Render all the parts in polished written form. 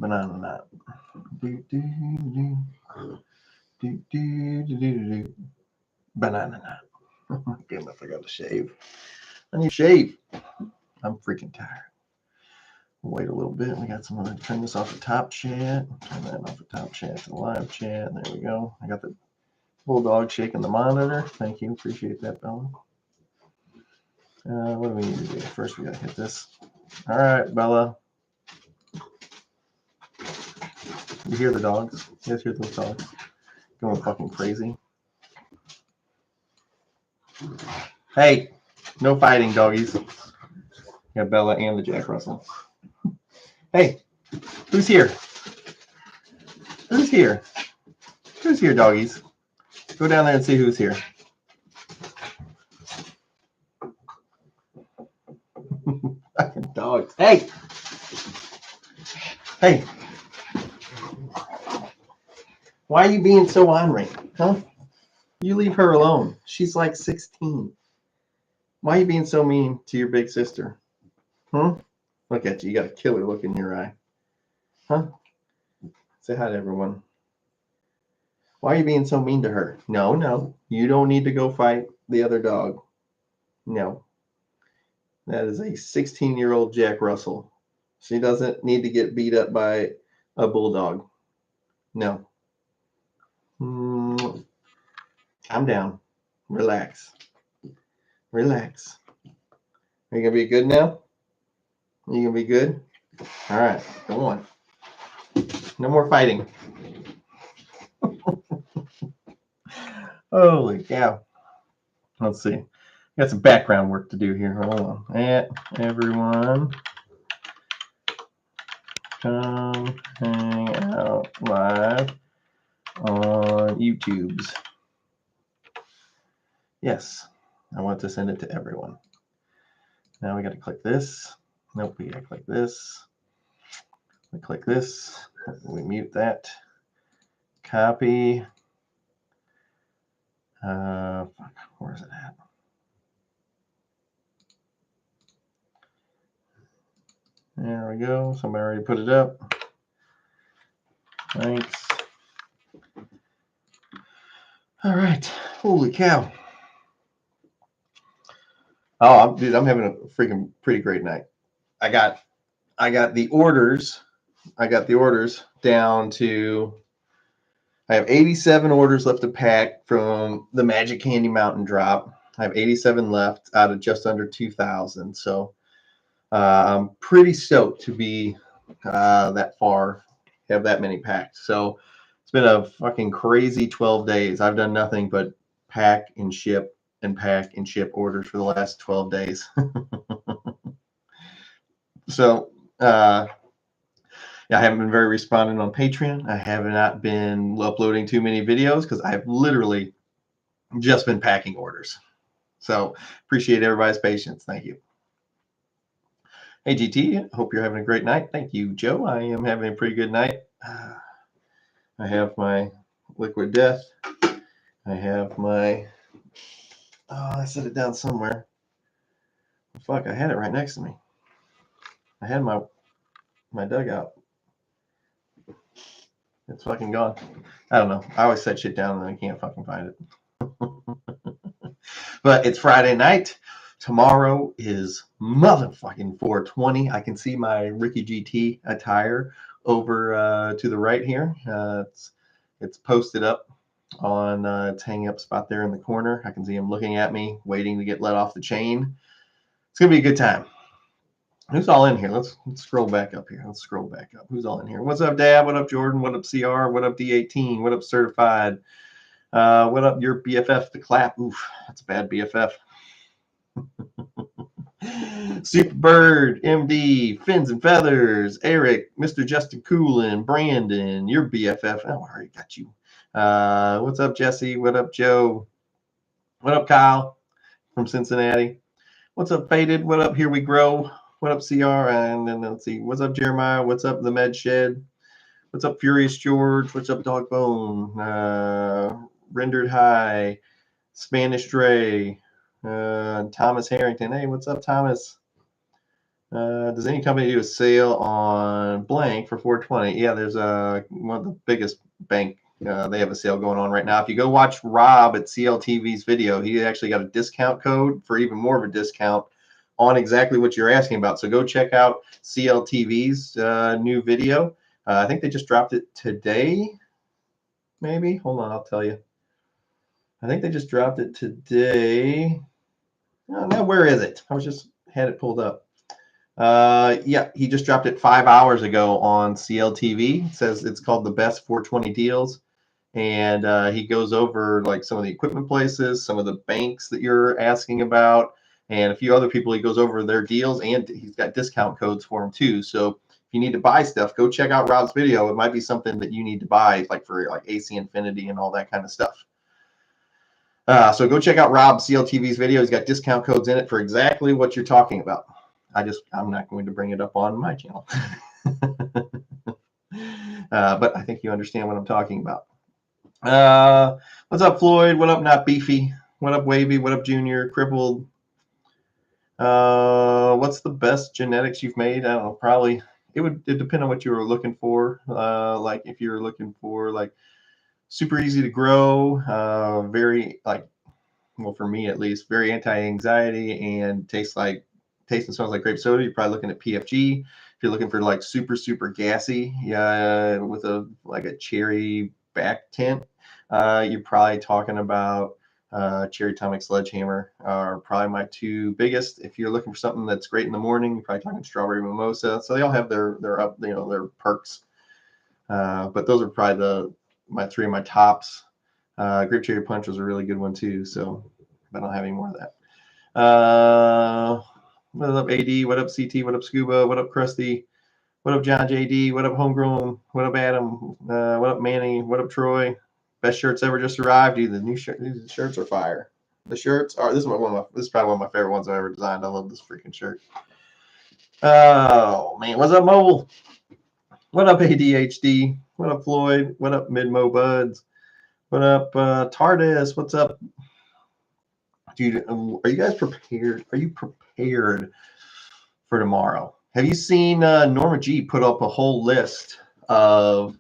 Banana nut. Banana nut. Oh my goodness, I got to shave. I need to shave. I'm freaking tired. Wait a little bit. We got some other. Turn this off the top chat. Turn that off the top chat to the live chat. There we go. I got the bulldog shaking the monitor. Thank you. Appreciate that, Bella. What do we need to do? First, we got to hit this. All right, Bella. You hear the dogs? You guys hear those dogs going fucking crazy? Hey, no fighting, doggies. Got Bella and the Jack Russell. Hey, who's here? Who's here? Who's here, doggies? Go down there and see who's here. Fucking dogs. Hey! Hey! Why are you being so ornery? Huh? You leave her alone. She's like 16. Why are you being so mean to your big sister? Huh? Look at you. You got a killer look in your eye. Huh? Say hi to everyone. Why are you being so mean to her? No, no. You don't need to go fight the other dog. No. That is a 16-year-old Jack Russell. She doesn't need to get beat up by a bulldog. No. Calm down. Relax. Relax. Are you going to be good now? Are you going to be good? All right. Come on. No more fighting. Holy cow. Let's see. Got some background work to do here. Hold on. Everyone, come hang out live on YouTube's. Yes, I want to send it to everyone. Now we got to click this. Nope, we got to click this. We click this. We mute that. Copy. Where is it at? There we go. Somebody already put it up. Thanks. All right. Holy cow. Oh, dude, I'm having a freaking pretty great night. I got the orders. I got the orders down to. I have 87 orders left to pack from the Magic Candy Mountain drop. I have 87 left out of just under 2,000. So I'm pretty stoked to be that far, have that many packed. So it's been a fucking crazy 12 days. I've done nothing but pack and ship orders for the last 12 days. So I haven't been very responding on Patreon. I have not been uploading too many videos because I've literally just been packing orders. So appreciate everybody's patience. Thank you. Hey, GT, hope you're having a great night. Thank you, Joe. I am having a pretty good night. I have my Liquid Death. I have my... Oh, I set it down somewhere. Fuck, I had it right next to me. I had my dugout. It's fucking gone. I don't know. I always set shit down and I can't fucking find it. But it's Friday night. Tomorrow is motherfucking 420. I can see my Ricky GT attire over to the right here. It's posted up on its hang up spot there in the corner. I can see him looking at me, waiting to get let off the chain. It's gonna be a good time. Who's all in here? Let's scroll back up here. Let's scroll back up. Who's all in here? What's up, Dad? What up, Jordan? What up, CR? What up, D18? What up, Certified? What up, your BFF, the clap? Oof, that's a bad BFF. Superbird, MD, Fins and Feathers, Eric, Mr. Justin Coolin, Brandon, your BFF. Oh, I already got you. What's up, Jesse? What up, Joe? What up, Kyle from Cincinnati? What's up, Faded? What up, Here We Grow? What up, CR? And then let's see. What's up, Jeremiah? What's up, The Med Shed? What's up, Furious George? What's up, Dogbone? Rendered High, Spanish Dre, Thomas Harrington. Hey, what's up, Thomas? Does any company do a sale on blank for 420? Yeah, there's one of the biggest bank. They have a sale going on right now. If you go watch Rob at CLTV's video, he actually got a discount code for even more of a discount on exactly what you're asking about. So go check out CLTV's new video. I think they just dropped it today, maybe. Hold on, I'll tell you. I think they just dropped it today. Oh, now, where is it? I was just had it pulled up. Yeah, he just dropped it 5 hours ago on CLTV. It says it's called the best 420 deals. And he goes over like some of the equipment places, some of the banks that you're asking about, and a few other people. He goes over their deals, and he's got discount codes for them too. So if you need to buy stuff, go check out Rob's video. It might be something that you need to buy, like for like AC Infinity and all that kind of stuff. So go check out Rob CLTV's video. He's got discount codes in it for exactly what you're talking about. I'm not going to bring it up on my channel. But I think you understand what I'm talking about. What's up, Floyd? What up, Not Beefy? What up, Wavy? What up, Junior? Crippled. What's the best genetics you've made? I don't know. Probably it depend on what you were looking for. Like if you're looking for like super easy to grow, very like, well, for me at least, very anti-anxiety and taste and smells like grape soda, you're probably looking at PFG. If you're looking for like super gassy, yeah, with a cherry back tint, you're probably talking about Cherry Tonic Sledgehammer are probably my two biggest. If you're looking for something that's great in the morning, you're probably talking Strawberry Mimosa. So they all have their up, their perks. But those are probably my three of my tops. Grape Cherry Punch was a really good one too. So I don't have any more of that. What up, AD? What up, CT? What up, Scuba? What up, Krusty? What up, John JD? What up, Homegrown? What up, Adam? What up, Manny? What up, Troy? Best shirts ever just arrived. Dude, these shirts are fire. The shirts are. This is probably one of my favorite ones I've ever designed. I love this freaking shirt. Oh man, what's up, Mobile? What up, ADHD? What up, Floyd? What up, Midmo Buds? What up, TARDIS? What's up? Dude, are you guys prepared? Are you prepared for tomorrow? Have you seen Norma G put up a whole list of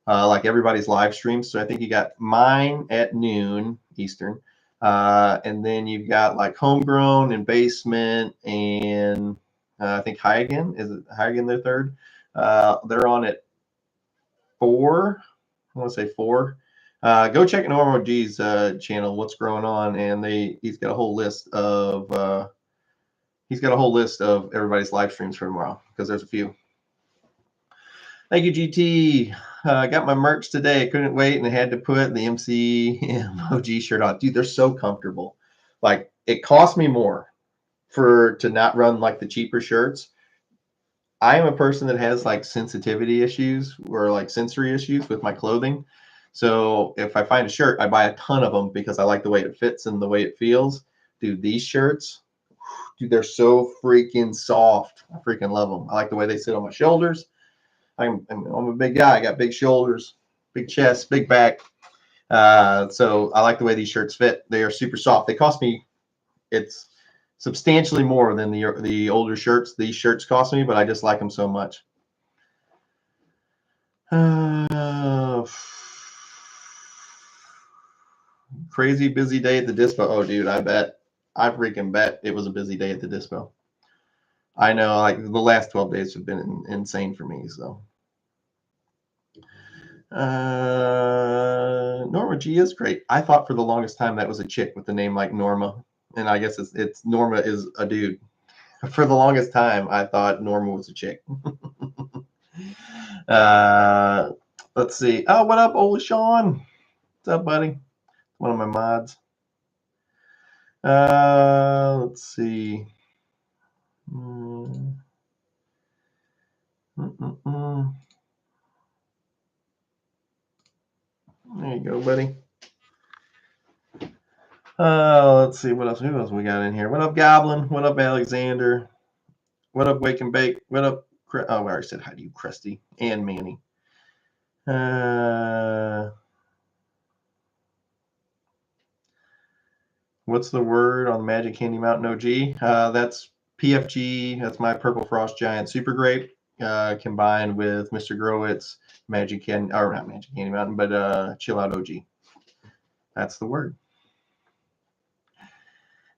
like everybody's live streams? So I think you got mine at noon Eastern, and then you've got like Homegrown and Basement, and I think High Again. Is it High Again? Their third. They're on at 4. I want to say 4. Go check Norma G's channel. What's going on? And he's got a whole list of everybody's live streams for tomorrow because there's a few. Thank you, GT. Got my merch today. I couldn't wait and I had to put the MCMOG shirt on. Dude, they're so comfortable. Like it cost me more to not run like the cheaper shirts. I am a person that has like sensitivity issues or like sensory issues with my clothing. So if I find a shirt, I buy a ton of them because I like the way it fits and the way it feels. Dude, these shirts, dude, they're so freaking soft. I freaking love them. I like the way they sit on my shoulders. I'm a big guy. I got big shoulders, big chest, big back. So I like the way these shirts fit. They are super soft. They cost me, it's substantially more than the older shirts these shirts cost me, but I just like them so much. Crazy busy day at the dispo. Oh, dude, I freaking bet it was a busy day at the dispo. I know, like the last 12 days have been insane for me. So, Norma G is great. I thought for the longest time that was a chick with the name like Norma, and I guess it's Norma is a dude. For the longest time, I thought Norma was a chick. Let's see. Oh, what up, Ola Sean? What's up, buddy? One of my mods. Let's see. There you go, buddy. Let's see what else. Who else we got in here? What up, Goblin? What up, Alexander? What up, Wake and Bake? What up? Oh, I already said hi to you, Krusty and Manny. What's the word on the Magic Candy Mountain OG? That's PFG, that's my Purple Frost Giant Super Grape, combined with Mr. Growit's Magic Candy, or not Magic Candy Mountain, but Chill Out OG. That's the word.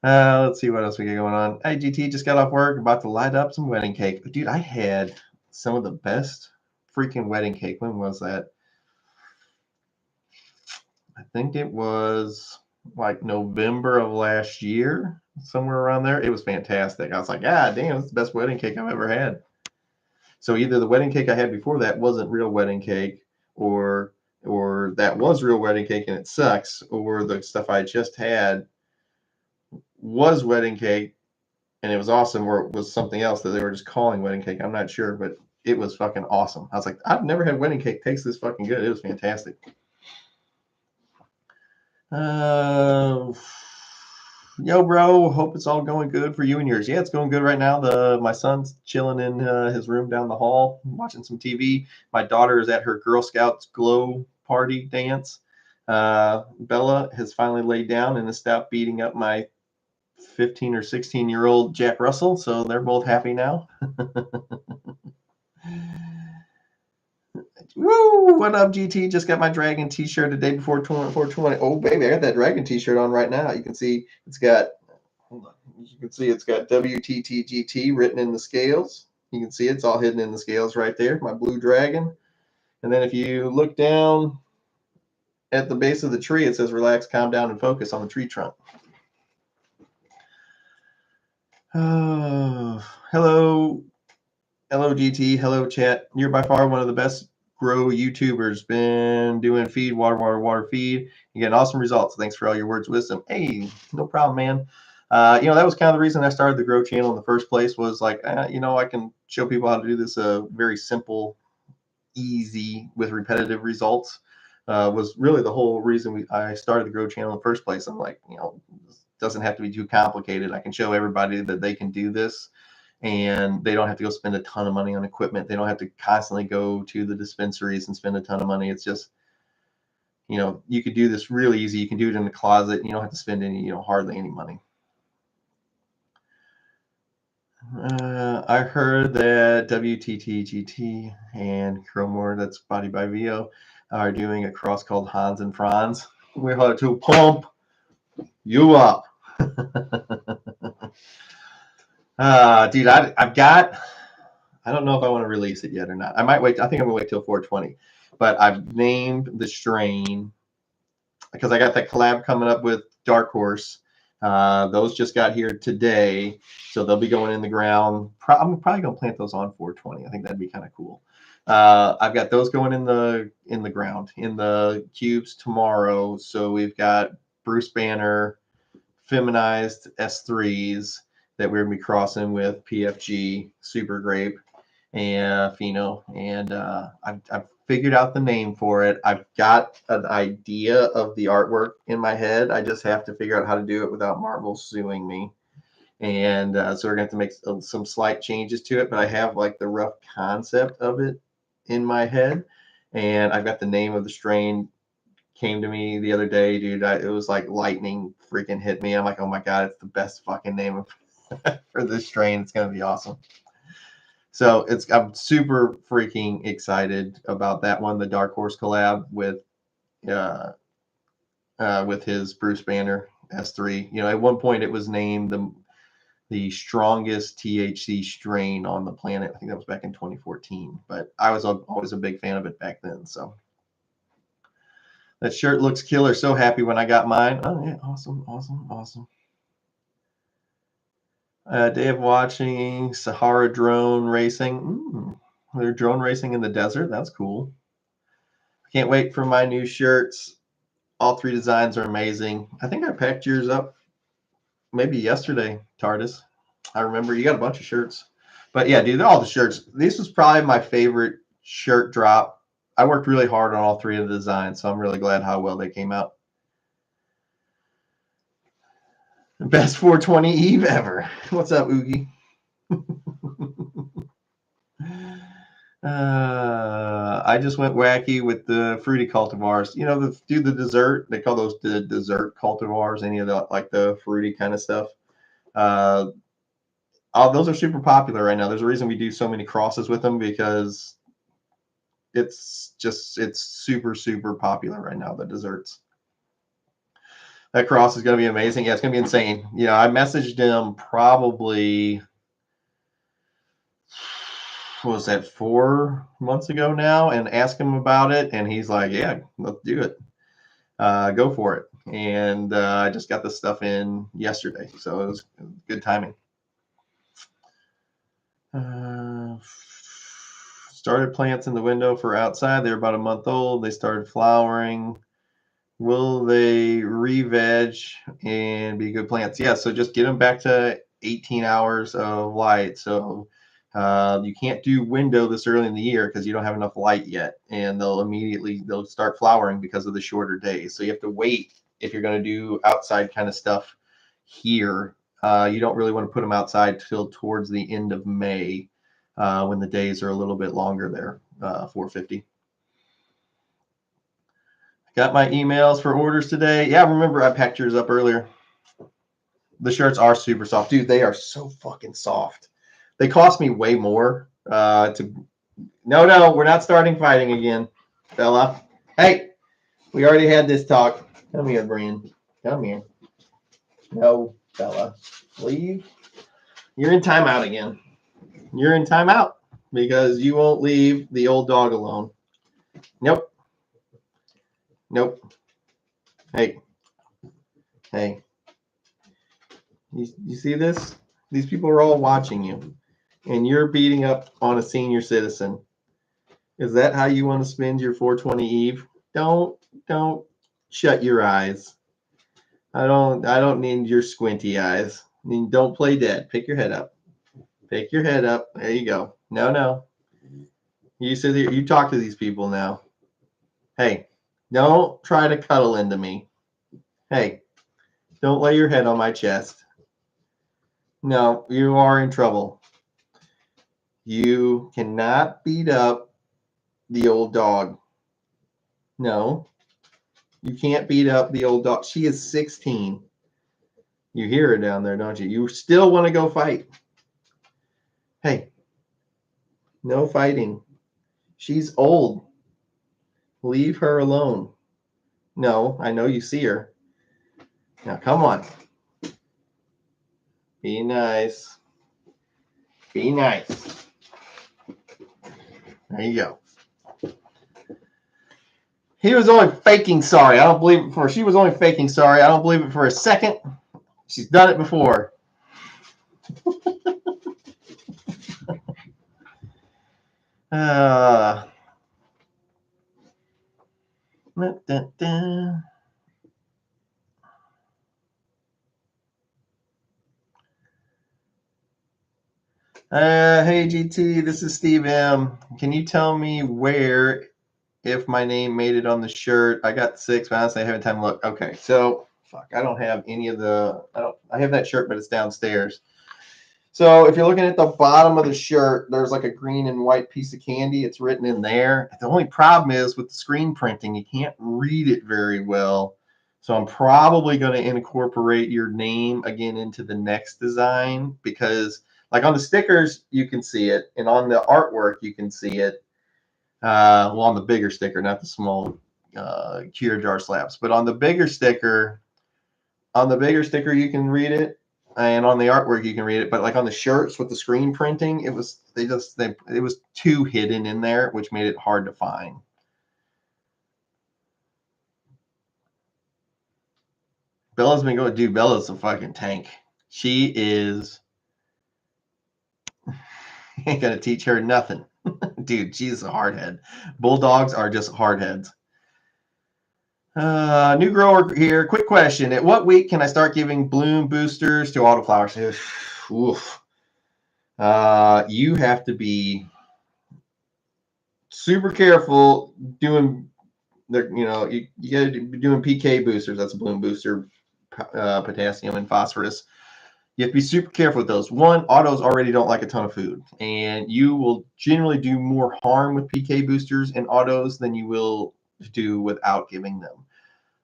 Let's see what else we got going on. Hey, GT, just got off work, about to light up some wedding cake. Dude, I had some of the best freaking wedding cake. When was that? I think it was like November of last year, somewhere around there. It was fantastic. I was like, ah, damn, it's the best wedding cake I've ever had. So either the wedding cake I had before that wasn't real wedding cake, or that was real wedding cake and it sucks, or the stuff I just had was wedding cake and it was awesome, or it was something else that they were just calling wedding cake. I'm not sure, but it was fucking awesome. I was like, I've never had wedding cake taste this fucking good. It was fantastic. Yo, bro, hope it's all going good for you and yours. Yeah, it's going good right now. My son's chilling in his room down the hall, watching some TV. My daughter is at her Girl Scouts glow party dance. Bella has finally laid down and has stopped beating up my 15 or 16-year-old Jack Russell, so they're both happy now. Woo! What up, GT? Just got my Dragon t-shirt the day before 420. Oh, baby, I got that Dragon t-shirt on right now. You can see it's got, hold on. You can see it's got WTTGT written in the scales. You can see it's all hidden in the scales right there, my blue dragon. And then if you look down at the base of the tree, it says relax, calm down, and focus on the tree trunk. Oh, hello, GT. Hello, chat. You're by far one of the best grow YouTubers. Been doing feed, water feed. You get awesome results. Thanks for all your words of wisdom. Hey, no problem, man. That was kind of the reason I started the Grow channel in the first place, was like, I can show people how to do this very simple, easy, with repetitive results. Was really the whole reason I started the Grow channel in the first place. I'm like, it doesn't have to be too complicated. I can show everybody that they can do this, and they don't have to go spend a ton of money on equipment. They don't have to constantly go to the dispensaries and spend a ton of money. It's just, you could do this really easy. You can do it in the closet. You don't have to spend hardly any money. I heard that WTTGT and Chromore, that's Body by VO, are doing a cross called Hans and Franz. We're here to pump you up. Dude, I've got, I don't know if I want to release it yet or not. I might wait. I think I'm gonna wait till 420, but I've named the strain because I got that collab coming up with Dark Horse. Those just got here today, so they'll be going in the ground. I'm probably gonna plant those on 420. I think that'd be kind of cool. I've got those going in the ground, in the cubes tomorrow. So we've got Bruce Banner feminized S3s that we're gonna be crossing with PFG Super Grape and Pheno, and I've figured out the name for it. I've got an idea of the artwork in my head. I just have to figure out how to do it without Marvel suing me. And so we're going to have to make some slight changes to it, but I have like the rough concept of it in my head. And I've got the name of the strain came to me the other day, dude. It was like lightning freaking hit me. I'm like, oh my God, it's the best fucking name for this strain. It's going to be awesome. So I'm super freaking excited about that one, the Dark Horse collab with his Bruce Banner S3. At one point it was named the strongest THC strain on the planet. I think that was back in 2014, but I was always a big fan of it back then. So that shirt looks killer. So happy when I got mine. Oh yeah, awesome. Day of watching Sahara drone racing. They're drone racing in the desert. That's cool. I can't wait for my new shirts. All three designs are amazing. I think I packed yours up maybe yesterday, TARDIS. I remember you got a bunch of shirts. But yeah, dude, all the shirts. This was probably my favorite shirt drop. I worked really hard on all three of the designs, so I'm really glad how well they came out. Best 420 Eve ever. What's up, Oogie? I just went wacky with the fruity cultivars. The dessert. They call those the dessert cultivars. Any of the like the fruity kind of stuff. those are super popular right now. There's a reason we do so many crosses with them, because it's super, super popular right now, the desserts. That cross is going to be amazing. Yeah, it's going to be insane. I messaged him probably, what was that, 4 months ago now, and asked him about it, and he's like, yeah, let's do it. Go for it. And I just got this stuff in yesterday, so it was good timing. Started plants in the window for outside. They're about a month old. They started flowering. Will they re-veg and be good plants? Yeah, so just get them back to 18 hours of light. So you can't do window this early in the year because you don't have enough light yet, and they'll start flowering because of the shorter days. So you have to wait if you're going to do outside kind of stuff here. You don't really want to put them outside till towards the end of May, when the days are a little bit longer there, 450. Got my emails for orders today. Yeah, remember I packed yours up earlier. The shirts are super soft. Dude, they are so fucking soft. They cost me way more No, we're not starting fighting again, Bella. Hey, we already had this talk. Come here, Brian. Come here. No, Bella. Leave. You're in timeout again. You're in timeout because you won't leave the old dog alone. Nope. Hey. You see this? These people are all watching you, and you're beating up on a senior citizen. Is that how you want to spend your 420 Eve? Don't shut your eyes. I don't need your squinty eyes. I mean, don't play dead. Pick your head up. Pick your head up. There you go. No. You sit here. You talk to these people now. Hey, don't try to cuddle into me. Hey, don't lay your head on my chest. No, you are in trouble. You cannot beat up the old dog. No, you can't beat up the old dog. She is 16. You hear her down there, don't you? You still want to go fight. Hey, no fighting. She's old. Leave her alone. No, I know you see her. Now, come on. Be nice. Be nice. There you go. He was only faking sorry. I don't believe it for. She was only faking sorry. I don't believe it for a second. She's done it before. Hey GT, this is Steve M. Can you tell me where, if my name made it on the shirt? I got 6, but honestly I haven't time to look. Okay, so I don't have any of the. I have that shirt, but it's downstairs. So if you're looking at the bottom of the shirt, there's like a green and white piece of candy. It's written in there. The only problem is with the screen printing, you can't read it very well. So I'm probably going to incorporate your name again into the next design, because like on the stickers, you can see it. And on the artwork, you can see it. Well, on the bigger sticker, not the small cure jar slabs. But on the bigger sticker, you can read it. And on the artwork you can read it, but like on the shirts with the screen printing, it was too hidden in there, which made it hard to find. Bella's been going, dude. Bella's a fucking tank. She is. Ain't gonna teach her nothing, dude. She's a hardhead. Bulldogs are just hardheads. New grower here. Quick question: at what week can I start giving bloom boosters to autoflowers? Oof. You have to be super careful doing you got to be doing PK boosters. That's a bloom booster, potassium and phosphorus. You have to be super careful with those. One, autos already don't like a ton of food, and you will generally do more harm with PK boosters and autos than you will do without giving them.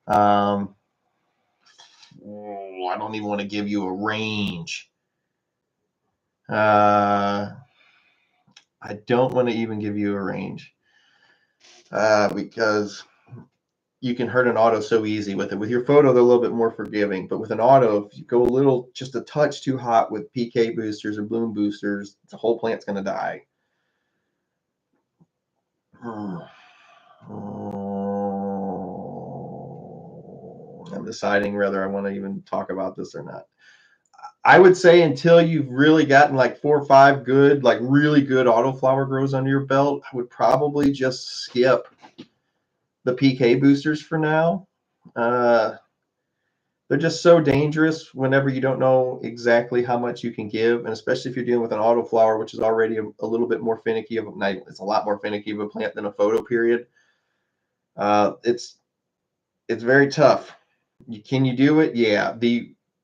I don't even want to give you a range. I don't want to even give you a range because you can hurt an auto so easy with it. With your photo, they're a little bit more forgiving, but with an auto, if you go just a touch too hot with PK boosters or bloom boosters, the whole plant's going to die. I'm deciding whether I want to even talk about this or not. I would say until you've really gotten like 4 or 5 good, like really good autoflower grows under your belt, I would probably just skip the PK boosters for now. They're just so dangerous whenever you don't know exactly how much you can give, and especially if you're dealing with an autoflower, which is already a little bit more finicky of a night. It's a lot more finicky of a plant than a photo period. It's very tough. Can you do it? Yeah.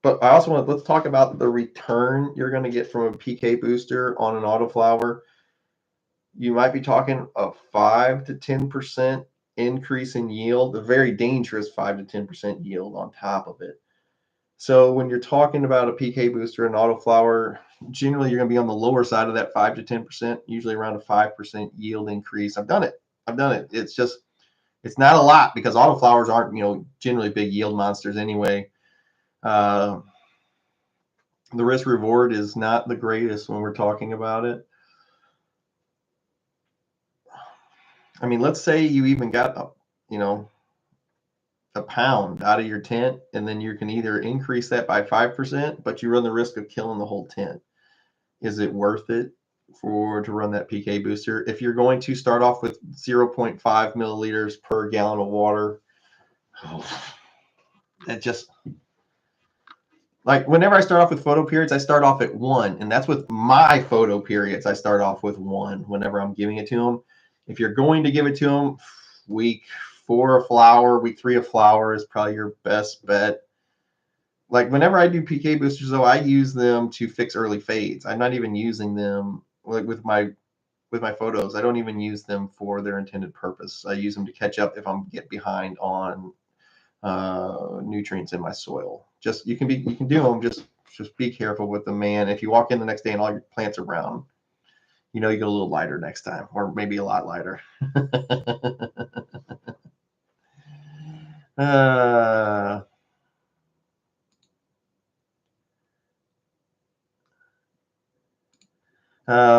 But I also let's talk about the return you're going to get from a PK booster on an autoflower. You might be talking a 5 to 10% increase in yield, a very dangerous 5 to 10% yield on top of it. So when you're talking about a PK booster and autoflower, generally you're going to be on the lower side of that 5 to 10%, usually around a 5% yield increase. I've done it. It's not a lot because autoflowers aren't, generally big yield monsters anyway. The risk reward is not the greatest when we're talking about it. I mean, let's say you even got a pound out of your tent, and then you can either increase that by 5%, but you run the risk of killing the whole tent. Is it worth it to run that PK booster? If you're going to start off with 0.5 milliliters per gallon of water, it just, like, whenever I start off with photo periods, I start off at 1, and that's with my photo periods. I start off with 1 whenever I'm giving it to them. If you're going to give it to them, week 4 of flower, week 3 of flower is probably your best bet. Like, whenever I do PK boosters, though, I use them to fix early fades. I'm not even using them like with my photos. I don't even use them for their intended purpose. I use them to catch up if I'm get behind on nutrients in my soil. Just you can do them. Just be careful with them, man. If you walk in the next day and all your plants are brown, you get a little lighter next time, or maybe a lot lighter.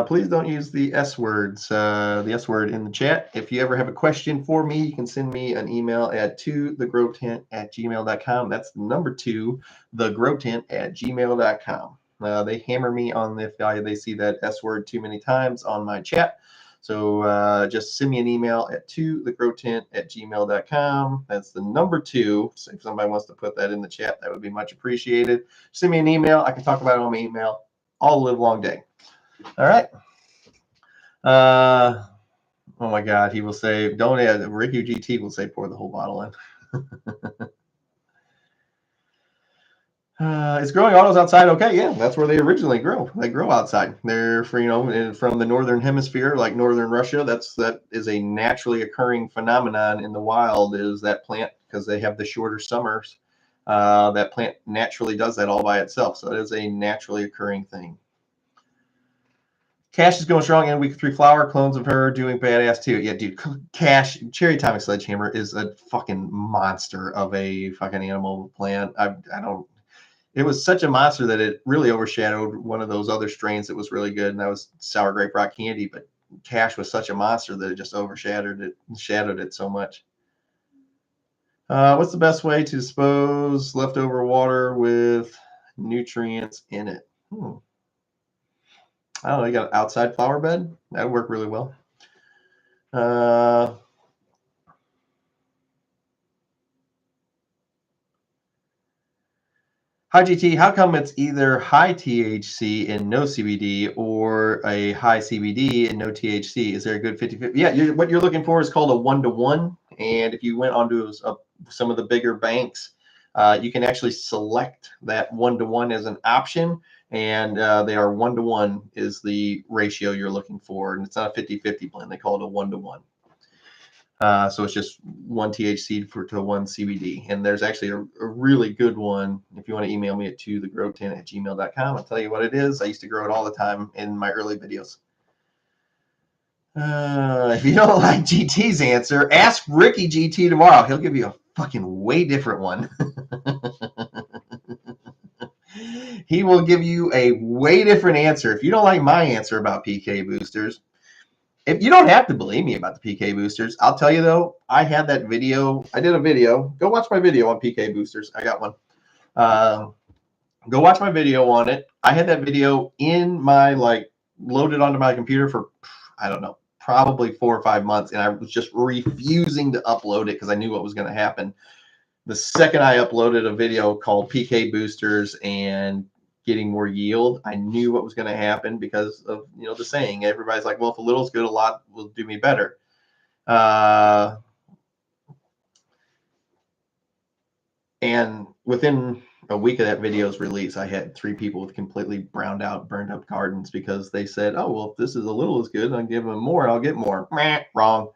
Please don't use the S words, the S word in the chat. If you ever have a question for me, you can send me an email at tothegrowtent@gmail.com. That's the number 2, thegrowtent@gmail.com. They hammer me on if they see that S word too many times on my chat. So just send me an email at tothegrowtent@gmail.com. That's the number 2. So if somebody wants to put that in the chat, that would be much appreciated. Send me an email. I can talk about it on my email all live long day. All right. Oh my God, he will say, don't add. Ricky GT will say, pour the whole bottle in. Is growing autos outside okay? Yeah, that's where they originally grow. They grow outside. They're from the northern hemisphere, like northern Russia. That is a naturally occurring phenomenon in the wild. Is that plant, because they have the shorter summers? That plant naturally does that all by itself. So it is a naturally occurring thing. Cash is going strong, and week 3 flower clones of her doing badass too. Yeah, dude, Cash, Cherry Atomic Sledgehammer is a fucking monster of a fucking animal plant. I don't. It was such a monster that it really overshadowed one of those other strains that was really good, and that was Sour Grape Rock Candy. But Cash was such a monster that it just shadowed it so much. What's the best way to dispose leftover water with nutrients in it? I don't know. You got an outside flower bed? That would work really well. Hi GT, how come it's either high THC and no CBD or a high CBD and no THC? Is there a good 50-50? Yeah, what you're looking for is called a 1-to-1. And if you went onto some of the bigger banks, you can actually select that 1-to-1 as an option. And they are 1-to-1 is the ratio you're looking for. And it's not a 50-50 blend. They call it a 1-to-1. So it's just one THC to one CBD. And there's actually a really good one. If you want to email me at tothegrowtent@gmail.com, I'll tell you what it is. I used to grow it all the time in my early videos. If you don't like GT's answer, ask Ricky GT tomorrow. He'll give you a fucking way different one. He will give you a way different answer. If you don't like my answer about PK boosters, if you don't have to believe me about the PK boosters, I'll tell you though, I had that video. I did a video. Go watch my video on PK boosters. I got one. Go watch my video on it. I had that video in my loaded onto my computer for, I don't know, probably 4 or 5 months, and I was just refusing to upload it because I knew what was going to happen. The second I uploaded a video called PK boosters and getting more yield, I knew what was going to happen because of the saying. Everybody's like, well, if a little's good, a lot will do me better. And within a week of that video's release, I had 3 people with completely burned up gardens because they said, oh, well, if this is a little as good, I'll give them more, I'll get more. Wrong.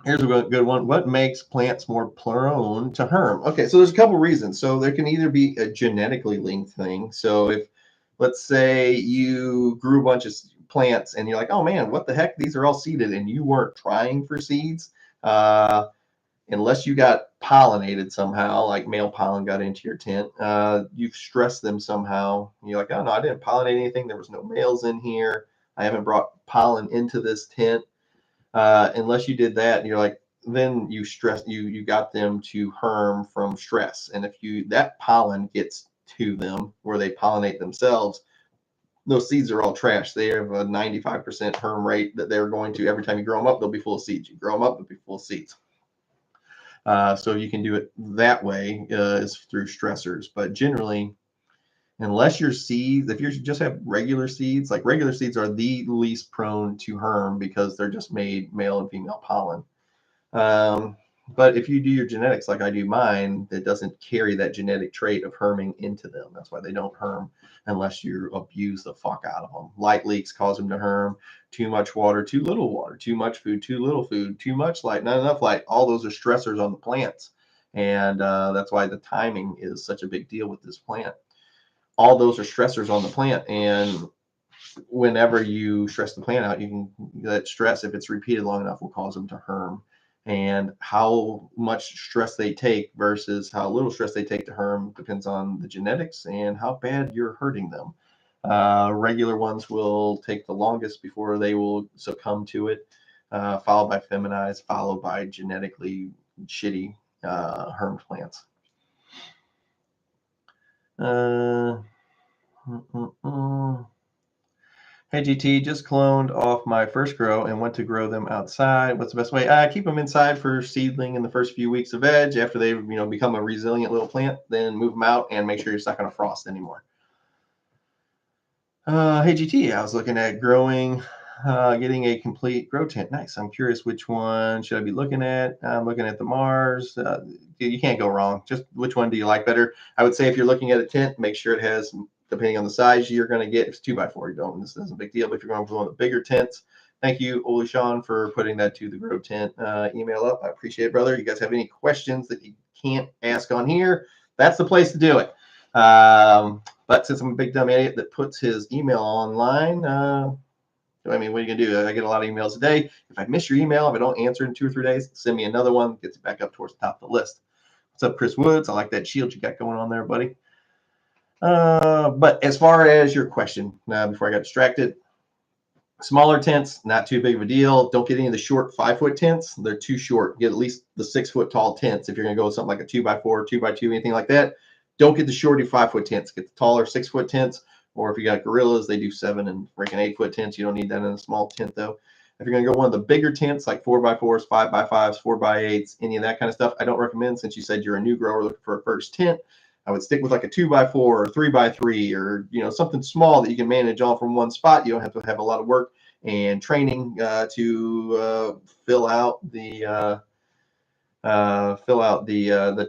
Here's a good one. What makes plants more prone to harm? Okay, so there's a couple reasons. So there can either be a genetically linked thing. So if, let's say, you grew a bunch of plants and you're like, oh man, what the heck? These are all seeded, and you weren't trying for seeds. Unless you got pollinated somehow, like male pollen got into your tent, you've stressed them somehow. You're like, oh no, I didn't pollinate anything. There was no males in here. I haven't brought pollen into this tent. Unless you did that, you're like, then you got them to harm from stress. And if that pollen gets to them where they pollinate themselves, those seeds are all trash. They have a 95% harm rate that they're going to, every time you grow them up, they'll be full of seeds. You grow them up, they'll be full of seeds. So you can do it that way is through stressors. But generally, unless your seeds, if you just have regular seeds, like regular seeds are the least prone to harm because they're just made male and female pollen. But if you do your genetics like I do mine, it doesn't carry that genetic trait of harming into them. That's why they don't harm unless you abuse the fuck out of them. Light leaks cause them to harm. Too much water, too little water. Too much food, too little food. Too much light, not enough light. All those are stressors on the plants. And that's why the timing is such a big deal with this plant. All those are stressors on the plant. And whenever you stress the plant out, that stress, if it's repeated long enough, will cause them to harm. And how much stress they take versus how little stress they take to harm depends on the genetics and how bad you're hurting them. Regular ones will take the longest before they will succumb to it, followed by feminized, followed by genetically shitty harmed plants. Hey GT, just cloned off my first grow and went to grow them outside. What's the best way? I keep them inside for seedling in the first few weeks of veg. After they become a resilient little plant, then move them out and make sure it's not going to frost anymore. Hey GT, I was looking at getting a complete grow tent. Nice. I'm curious which one should I be looking at? I'm looking at the Mars. You can't go wrong. Just which one do you like better? I would say if you're looking at a tent, make sure it has, depending on the size you're going to get, if it's 2x4, you don't. This isn't a big deal. But if you're going for one of the bigger tents, thank you, Oli Sean, for putting that to the grow tent email up. I appreciate it, brother. You guys have any questions that you can't ask on here? That's the place to do it. But since I'm a big dumb idiot that puts his email online, what are you going to do? I get a lot of emails a day. If I miss your email, if I don't answer in 2 or 3 days, send me another one. Gets it back up towards the top of the list. What's up, Chris Woods? I like that shield you got going on there, buddy. But as far as your question, before I got distracted, smaller tents, not too big of a deal. Don't get any of the short 5-foot tents. They're too short. Get at least the 6-foot tall tents. If you're going to go with something like a 2x4, 2x2, anything like that, don't get the shorty 5-foot tents. Get the taller 6-foot tents. Or if you got gorillas, they do 7 and freaking 8-foot tents. You don't need that in a small tent, though. If you're going to go one of the bigger tents, like 4x4s, 5x5s, 4x8s, any of that kind of stuff, I don't recommend, since you said you're a new grower looking for a first tent. I would stick with like a 2x4 or 3x3 or something small that you can manage all from one spot. You don't have to have a lot of work and training to fill out the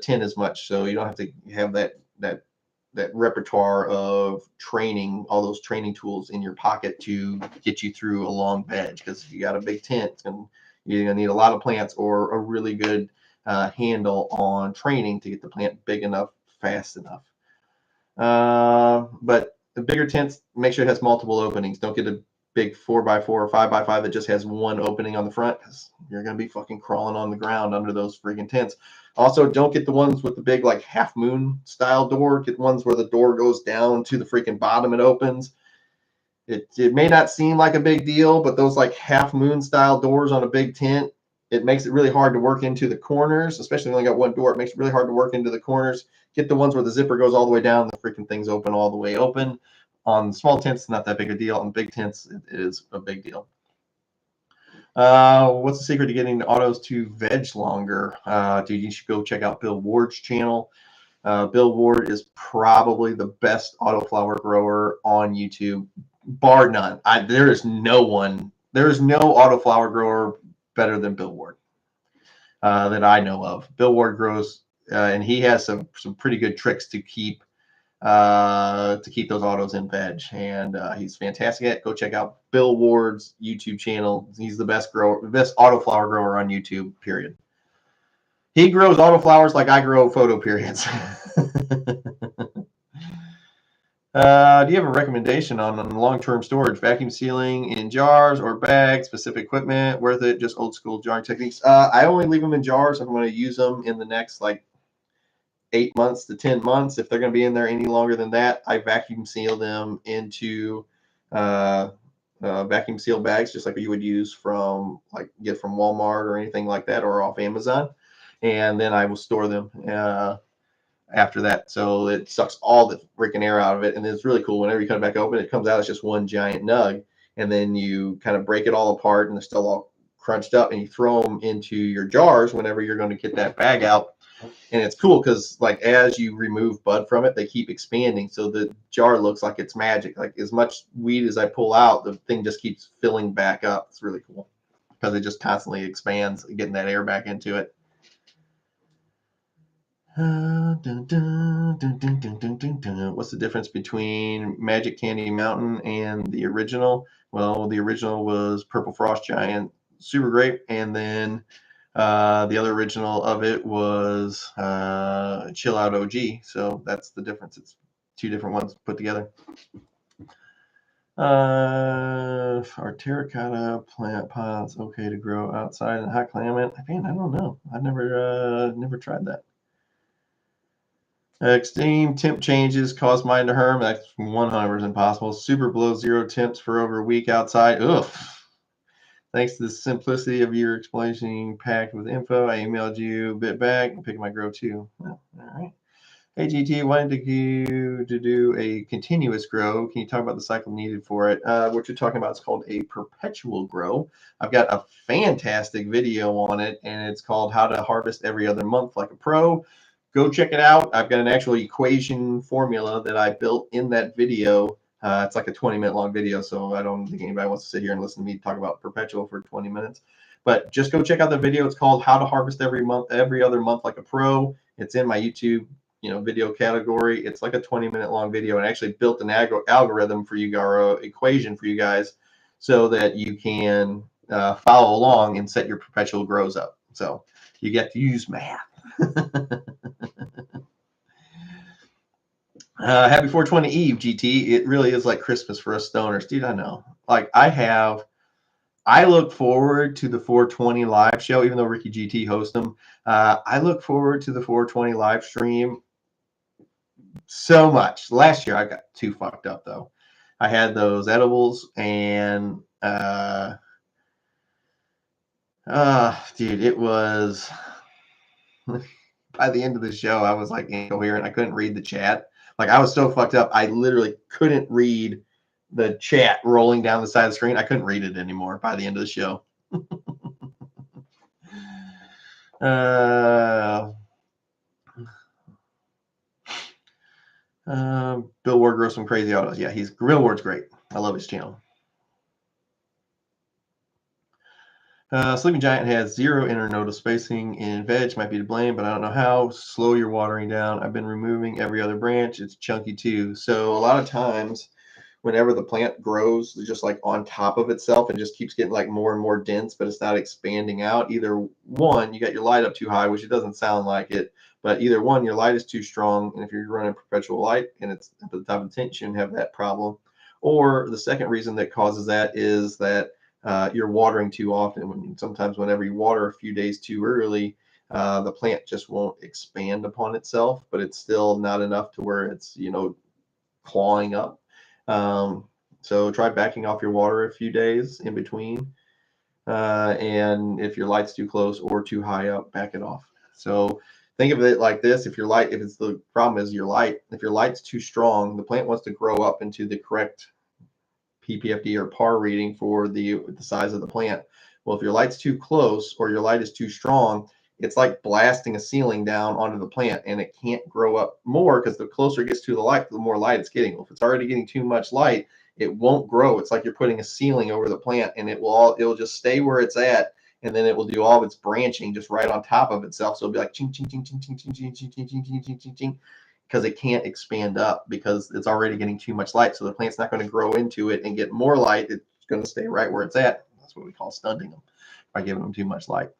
tent as much. So you don't have to have that that repertoire of training, all those training tools in your pocket to get you through a long veg. Because if you got a big tent, you're gonna need a lot of plants or a really good handle on training to get the plant big enough, fast enough. But the bigger tents, make sure it has multiple openings. Don't get a big 4x4 or 5x5 that just has one opening on the front, because you're going to be fucking crawling on the ground under those freaking tents. Also, don't get the ones with the big like half moon style door. Get ones where the door goes down to the freaking bottom and opens. It may not seem like a big deal, but those like half moon style doors on a big tent, it makes it really hard to work into the corners, especially when you only got one door. It makes it really hard to work into the corners. Get the ones where the zipper goes all the way down, the freaking thing's open all the way open. On small tents, it's not that big a deal. On big tents, it is a big deal. What's the secret to getting the autos to veg longer? Dude, you should go check out Bill Ward's channel. Bill Ward is probably the best autoflower grower on YouTube, bar none. There is no autoflower grower better than Bill Ward that I know of. Bill Ward grows, and he has some pretty good tricks to keep those autos in veg, and he's fantastic at it. Go check out Bill Ward's YouTube channel. He's the best autoflower grower on YouTube, period. He grows autoflowers like I grow photo periods. Do you have a recommendation on long-term storage, vacuum sealing in jars or bags, specific equipment, worth it, just old school jarring techniques? I only leave them in jars if I'm going to use them in the next like 8 months to 10 months. If they're going to be in there any longer than that, I vacuum seal them into vacuum seal bags, just like you would use from get from Walmart or anything like that, or off Amazon. And then I will store them after that, so it sucks all the freaking air out of it. And it's really cool. Whenever you cut it back open, it comes out as just one giant nug, and then you kind of break it all apart, and they're still all crunched up, and you throw them into your jars whenever you're going to get that bag out. And it's cool because like as you remove bud from it, they keep expanding, so the jar looks like it's magic. Like as much weed as I pull out, the thing just keeps filling back up. It's really cool because it just constantly expands, getting that air back into it. What's the difference between Magic Candy Mountain and the original? Well, the original was Purple Frost Giant Super Grape, and then the other original of it was Chill Out OG. So that's the difference. It's two different ones put together. Are terracotta plant pots okay to grow outside in hot climate? Man, I don't know. I've never tried that. Extreme temp changes cause mine to harm. That's 100% possible. Super below zero temps for over a week outside. Ugh. Thanks to the simplicity of your explanation packed with info, I emailed you a bit back and picked my grow too. Oh, all right. Hey GT, wanted you to do a continuous grow. Can you talk about the cycle needed for it? What you're talking about is called a perpetual grow. I've got a fantastic video on it, and it's called How to Harvest Every Other Month Like a Pro. Go check it out. I've got an actual equation formula that I built in that video. It's like a 20-minute long video, so I don't think anybody wants to sit here and listen to me talk about perpetual for 20 minutes. But just go check out the video. It's called How to Harvest Every Other Month Like a Pro. It's in my YouTube video category. It's like a 20-minute long video, and I actually built an algorithm for you guys, equation for you guys, so that you can follow along and set your perpetual grows up. So you get to use math. Happy 420 Eve, GT. It really is like Christmas for us stoners, dude. I know. Like I look forward to the 420 live show, even though Ricky GT hosts them. I look forward to the 420 live stream so much. Last year I got too fucked up though. I had those edibles, and dude, it was by the end of the show I was like incoherent. I couldn't read the chat. Like I was so fucked up, I literally couldn't read the chat rolling down the side of the screen. I couldn't read it anymore by the end of the show. Bill Ward grows some crazy autos. Yeah, Bill Ward's great. I love his channel. Sleeping Giant has 0 internodal spacing in veg. Might be to blame, but I don't know how. Slow your watering down. I've been removing every other branch. It's chunky too. So a lot of times, whenever the plant grows, it's just like on top of itself and just keeps getting like more and more dense, but it's not expanding out. Either one, you got your light up too high, which it doesn't sound like it, but either one, your light is too strong, and if you're running perpetual light and it's at the top of the tent, you shouldn't have that problem. Or the second reason that causes that is that you're watering too often. Sometimes whenever you water a few days too early, the plant just won't expand upon itself, but it's still not enough to where it's, clawing up. So try backing off your water a few days in between. And if your light's too close or too high up, back it off. So think of it like this. If it's the problem is your light, if your light's too strong, the plant wants to grow up into the correct ppfd or par reading for the size of the plant. Well, if your light's too close or your light is too strong, it's like blasting a ceiling down onto the plant, and it can't grow up more because the closer it gets to the light, the more light it's getting. Well, if it's already getting too much light, it won't grow. It's like you're putting a ceiling over the plant, and it'll just stay where it's at, and then it will do all of its branching just right on top of itself. So it'll be like ching ching ching ching ching ching ching ching ching ching ching ching ching, because it can't expand up because it's already getting too much light. So the plant's not going to grow into it and get more light. It's going to stay right where it's at. That's what we call stunting them by giving them too much light.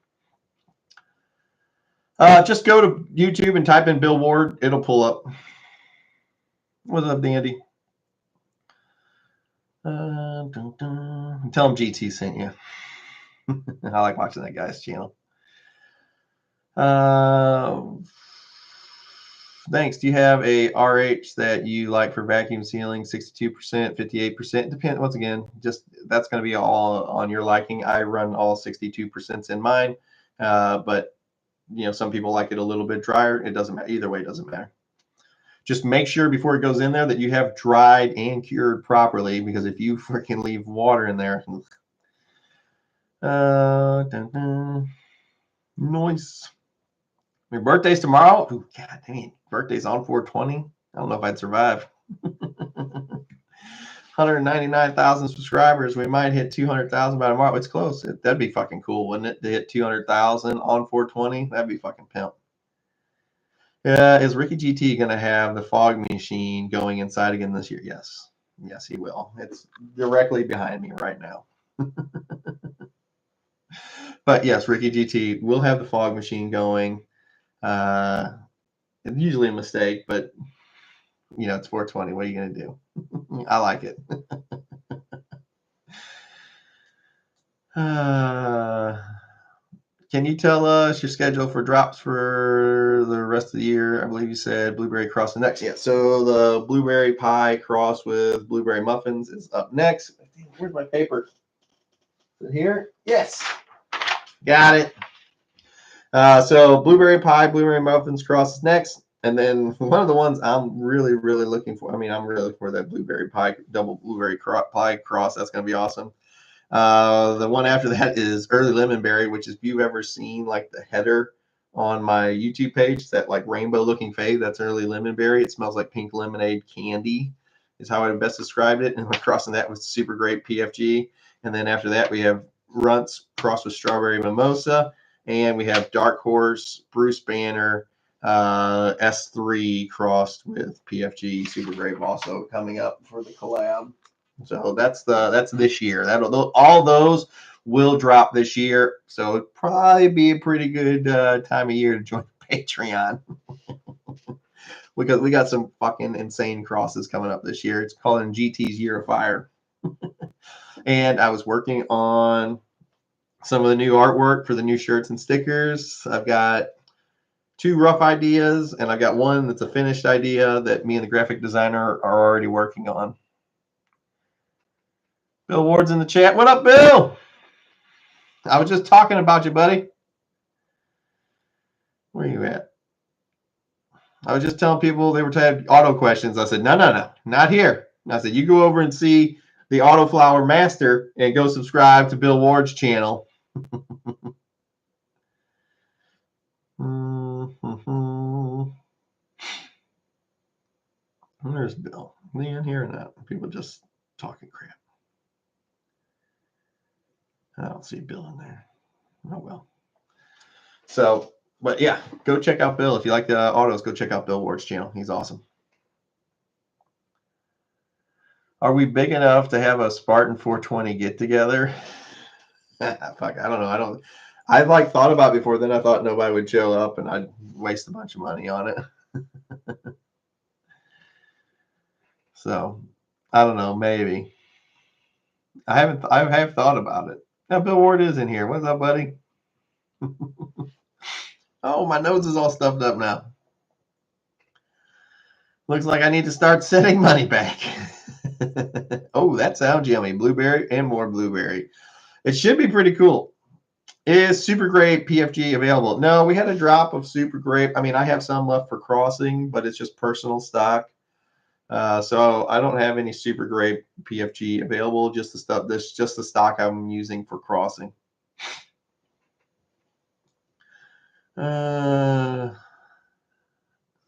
Just go to YouTube and type in Bill Ward. It'll pull up. What's up, Dandy? Tell him GT sent you. I like watching that guy's channel. Thanks. Do you have a RH that you like for vacuum sealing? 62%, 58%. Depends. Once again, just that's going to be all on your liking. I run all 62% in mine, but some people like it a little bit drier. It doesn't matter. Either way, it doesn't matter. Just make sure before it goes in there that you have dried and cured properly, because if you freaking leave water in there, noise. Your birthday's tomorrow. Ooh, God dang, birthday's on 4/20. I don't know if I'd survive. 199,000 subscribers. We might hit 200,000 by tomorrow. It's close. That'd be fucking cool, wouldn't it? To hit 200,000 on 4/20. That'd be fucking pimp. Is Ricky GT going to have the fog machine going inside again this year? Yes. Yes, he will. It's directly behind me right now. But yes, Ricky GT will have the fog machine going. It's usually a mistake, but it's 4/20. What are you going to do? I like it. Can you tell us your schedule for drops for the rest of the year? I believe you said blueberry cross next. Yeah, so the blueberry pie cross with blueberry muffins is up next. Where's my paper? Is it here? Yes. Got it. So blueberry pie, blueberry muffins cross is next. And then one of the ones I'm really, really looking for, I'm really looking for that blueberry pie, double blueberry pie cross. That's going to be awesome. The one after that is early lemon berry, which is, if you've ever seen like the header on my YouTube page, that like rainbow looking fade, that's early lemon berry. It smells like pink lemonade candy is how I would best describe it. And we're crossing that with super great PFG. And then after that, we have runts crossed with strawberry mimosa. And we have Dark Horse, Bruce Banner, S3 crossed with PFG Super Grape also coming up for the collab. So that's this year. All those will drop this year. So it'd probably be a pretty good time of year to join Patreon. Because we got some fucking insane crosses coming up this year. It's called GT's Year of Fire. And I was working on some of the new artwork for the new shirts and stickers. I've got 2 rough ideas, and I've got one that's a finished idea that me and the graphic designer are already working on. Bill Ward's in the chat. What up, Bill? I was just talking about you, buddy. Where are you at? I was just telling people they were typing auto questions. I said, no, not here. And I said, you go over and see the Autoflower Master and go subscribe to Bill Ward's channel. Where's Bill? Is he in here or not? People just talking crap. I don't see Bill in there. Oh, well. So, but yeah, go check out Bill. If you like the autos, go check out Bill Ward's channel. He's awesome. Are we big enough to have a Spartan 420 get together? Fuck, I don't know. I've like thought about it before, then I thought nobody would show up and I'd waste a bunch of money on it. So I don't know, maybe. I have thought about it. Now Bill Ward is in here. What's up, buddy? Oh, my nose is all stuffed up now. Looks like I need to start sending money back. Oh, that sounds yummy. Blueberry and more blueberry. It should be pretty cool. Is Super Grape PFG available? No, we had a drop of Super Grape. I mean, I have some left for crossing, but it's just personal stock. So I don't have any Super Grape PFG available. Just the stuff. This just the stock I'm using for crossing. You're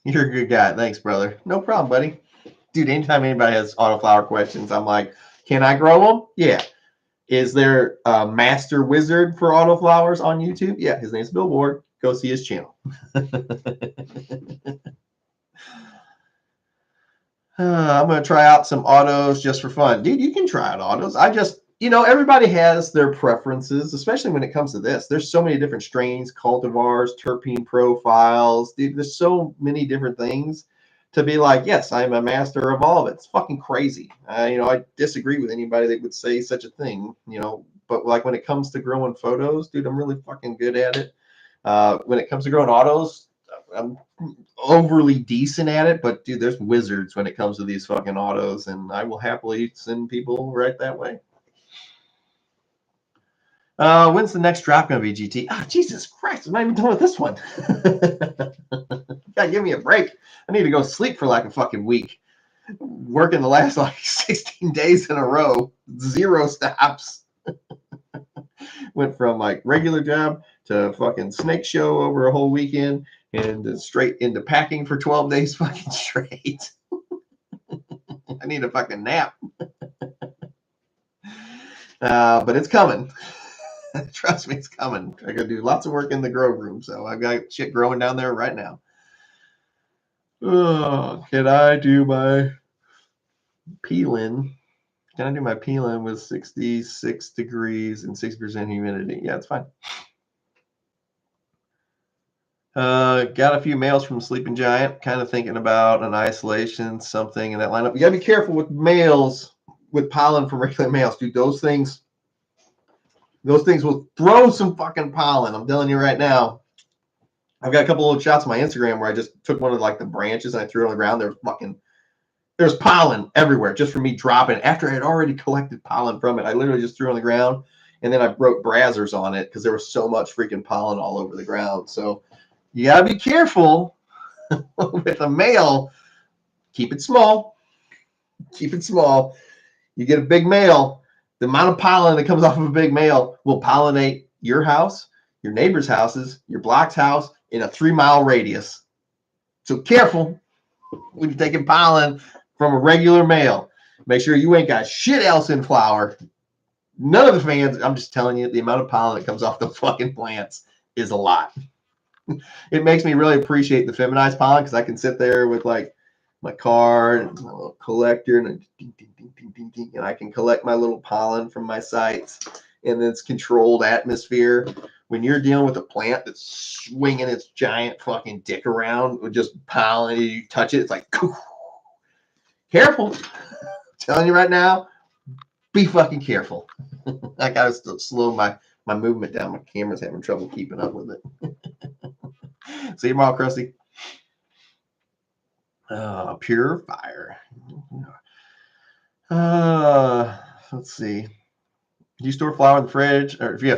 a good guy. Thanks, brother. No problem, buddy. Dude, anytime anybody has autoflower questions, I'm like, can I grow them? Yeah. Is there a master wizard for autoflowers on YouTube? Yeah, his name's Bill Ward. Go see his channel. I'm going to try out some autos just for fun. Dude, you can try out autos. Everybody has their preferences, especially when it comes to this. There's so many different strains, cultivars, terpene profiles. Dude, there's so many different things to be like, yes, I'm a master of all of it. It's fucking crazy. I disagree with anybody that would say such a thing, but like when it comes to growing photos, dude, I'm really fucking good at it. When it comes to growing autos, I'm overly decent at it, but dude, there's wizards when it comes to these fucking autos, and I will happily send people right that way. When's the next drop going to be, GT? Oh, Jesus Christ, I'm not even done with this one. God, give me a break. I need to go sleep for like a fucking week. Working the last like 16 days in a row, 0 stops. Went from like regular job to fucking snake show over a whole weekend and straight into packing for 12 days fucking straight. I need a fucking nap. But it's coming. Trust me, it's coming. I gotta do lots of work in the grow room, so I've got shit growing down there right now. Oh, can I do my peeling? Can I do my peeling with 66 degrees and 60% humidity? Yeah, it's fine. Got a few mails from Sleeping Giant. Kind of thinking about an isolation, something in that lineup. You gotta be careful with males, with pollen from regular males, dude. Those things will throw some fucking pollen. I'm telling you right now. I've got a couple of shots on my Instagram where I just took one of like the branches and I threw it on the ground. There's pollen everywhere just from me dropping. After I had already collected pollen from it, I literally just threw it on the ground and then I wrote brazzers on it because there was so much freaking pollen all over the ground. So you gotta be careful with a male. Keep it small. Keep it small. You get a big male, the amount of pollen that comes off of a big male will pollinate your house, your neighbor's houses, your block's house in a 3-mile radius. So careful when you're taking pollen from a regular male. Make sure you ain't got shit else in flower. None of the fans, I'm just telling you, the amount of pollen that comes off the fucking plants is a lot. It makes me really appreciate the feminized pollen because I can sit there with like my card and my little collector and ding, ding, ding, ding, ding, ding, and I can collect my little pollen from my sites, and it's controlled atmosphere. When you're dealing with a plant that's swinging its giant fucking dick around with just pollen, you touch it, it's like, careful. I'm telling you right now, be fucking careful. I gotta slow my movement down. My camera's having trouble keeping up with it. See you tomorrow, Krusty. Pure fire. Let's see. Do you store flour in the fridge? Or if you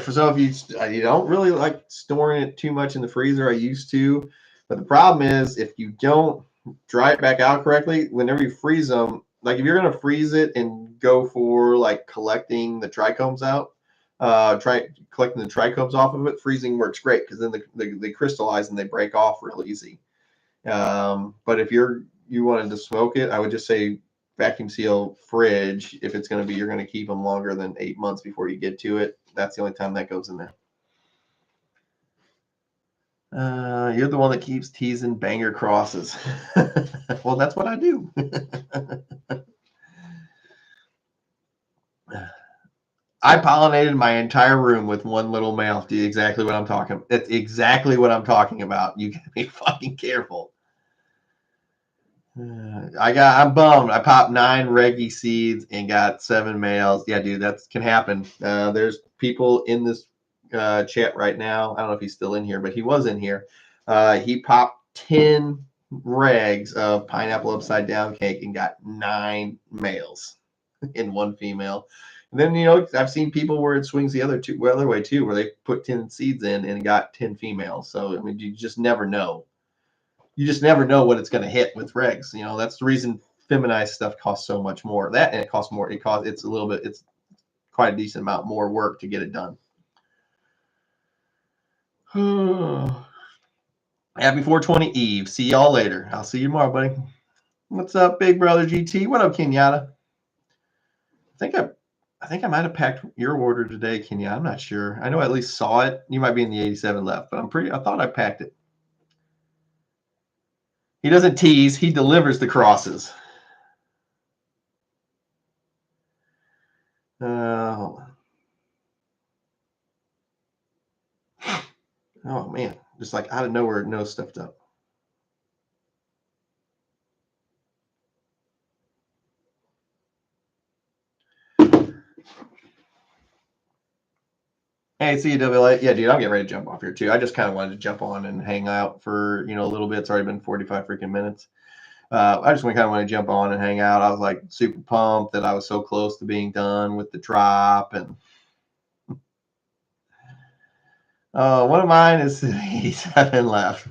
don't really like storing it too much in the freezer, I used to. But the problem is if you don't dry it back out correctly, whenever you freeze them, like if you're gonna freeze it and go for like collecting the trichomes out, collecting the trichomes off of it, freezing works great because then they crystallize and they break off real easy. But if you wanted to smoke it, I would just say vacuum seal fridge. If it's going to be, you're going to keep them longer than 8 months before you get to it. That's the only time that goes in there. You're the one that keeps teasing banger crosses. Well, that's what I do. I pollinated my entire room with one little male. Do exactly what I'm talking. That's exactly what I'm talking about. You gotta be fucking careful. I'm bummed. I popped 9 reggie seeds and got 7 males. Yeah, dude, that can happen. There's people in this chat right now. I don't know if he's still in here, but he was in here. He popped 10 regs of pineapple upside down cake and got 9 males and 1 female. And then I've seen people where it swings the other way too, where they put 10 seeds in and got 10 females. So I mean, you just never know. You just never know what it's going to hit with regs. That's the reason feminized stuff costs so much more. That and it costs more. It's quite a decent amount more work to get it done. Happy 420 Eve. See y'all later. I'll see you tomorrow, buddy. What's up, big brother GT? What up, Kenyatta? I think I might have packed your order today, Kenya. I'm not sure. I know I at least saw it. You might be in the 87 left, but I thought I packed it. He doesn't tease, he delivers the crosses. Hold on. Oh man, just like out of nowhere, no stuffed up. Hey, see you, WLA. Yeah, dude, I'm getting ready to jump off here too. I just kind of wanted to jump on and hang out for a little bit. It's already been 45 freaking minutes. I just kind of want to jump on and hang out. I was like super pumped that I was so close to being done with the drop, and one of mine is 87 left.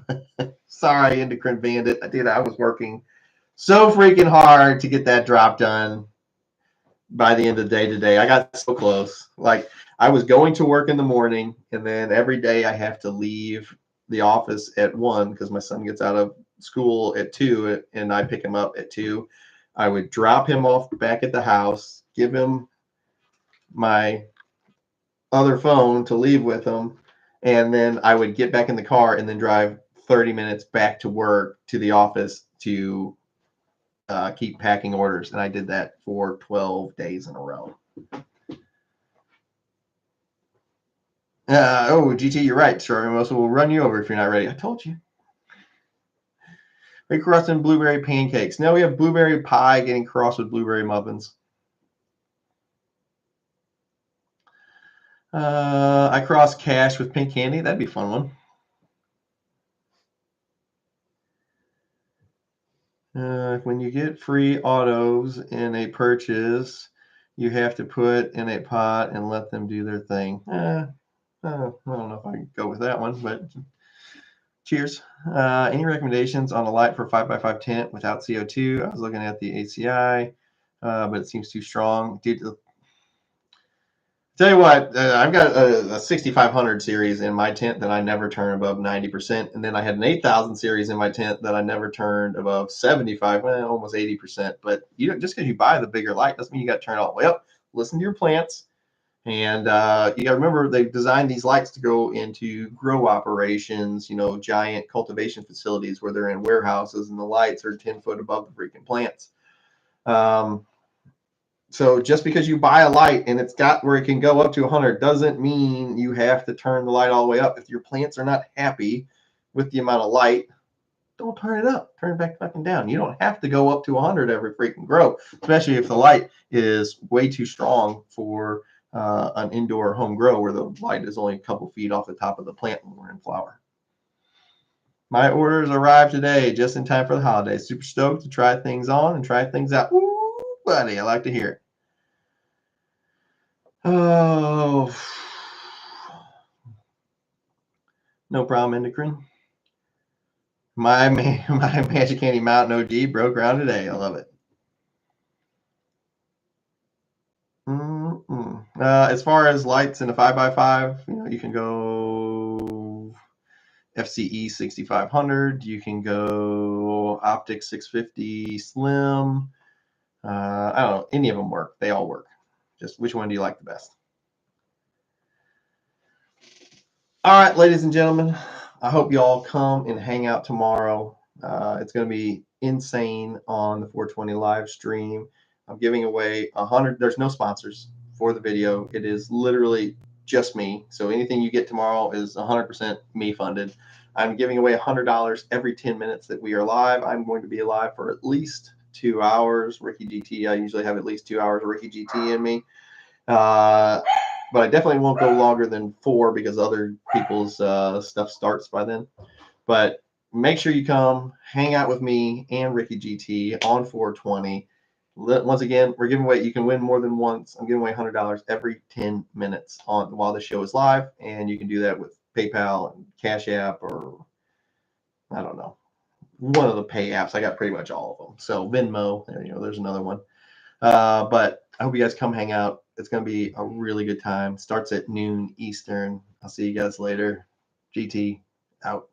Sorry, Endocrine Bandit. I was working so freaking hard to get that drop done by the end of the day today. I got so close. Like, I was going to work in the morning, and then every day I have to leave the office at 1 because my son gets out of school at 2 and I pick him up at 2. I would drop him off back at the house, give him my other phone to leave with him, and then I would get back in the car and then drive 30 minutes back to work to the office to keep packing orders. And I did that for 12 days in a row. GT, you're right. Strawberry mimosa will run you over if you're not ready. I told you. Ray crust and blueberry pancakes. Now we have blueberry pie getting crossed with blueberry muffins. I cross cash with pink candy. That'd be a fun one. When you get free autos in a purchase, you have to put in a pot and let them do their thing. I don't know if I can go with that one, but cheers. Any recommendations on a light for 5x5 tent without CO2? I was looking at the ACI, but it seems too strong. Dude, tell you what, I've got a 6500 series in my tent that I never turn above 90%. And then I had an 8000 series in my tent that I never turned above 75, almost 80%. But just because you buy the bigger light doesn't mean you got to turn it all the way up. Listen to your plants. And you got to remember, they've designed these lights to go into grow operations, giant cultivation facilities where they're in warehouses and the lights are 10 foot above the freaking plants. So just because you buy a light and it's got where it can go up to 100 doesn't mean you have to turn the light all the way up. If your plants are not happy with the amount of light, don't turn it up. Turn it back fucking down. You don't have to go up to 100 every freaking grow, especially if the light is way too strong for an indoor home grow where the light is only a couple feet off the top of the plant when we're in flower. My orders arrived today just in time for the holidays. Super stoked to try things on and try things out. Ooh, buddy, I like to hear it. Oh, no problem, Endocrine. My Magic Candy Mountain OG broke ground today. I love it. As far as lights in a 5x5, you can go FCE 6500. You can go Optic 650 Slim. I don't know. Any of them work. They all work. Just which one do you like the best? All right, ladies and gentlemen, I hope y'all come and hang out tomorrow. It's going to be insane on the 420 live stream. I'm giving away 100. There's no sponsors for the video. It is literally just me. So anything you get tomorrow is 100% me funded. I'm giving away $100 every 10 minutes that we are live. I'm going to be alive for at least 2 hours. Ricky GT, I usually have at least 2 hours of Ricky GT in me. But I definitely won't go longer than 4 because other people's stuff starts by then. But make sure you come hang out with me and Ricky GT on 420. Once again, we're giving away. You can win more than once. I'm giving away $100 every 10 minutes on while the show is live, and you can do that with PayPal and Cash App or I don't know, one of the pay apps. I got pretty much all of them. So Venmo, there's another one. But I hope you guys come hang out. It's going to be a really good time. Starts at noon Eastern. I'll see you guys later. GT out.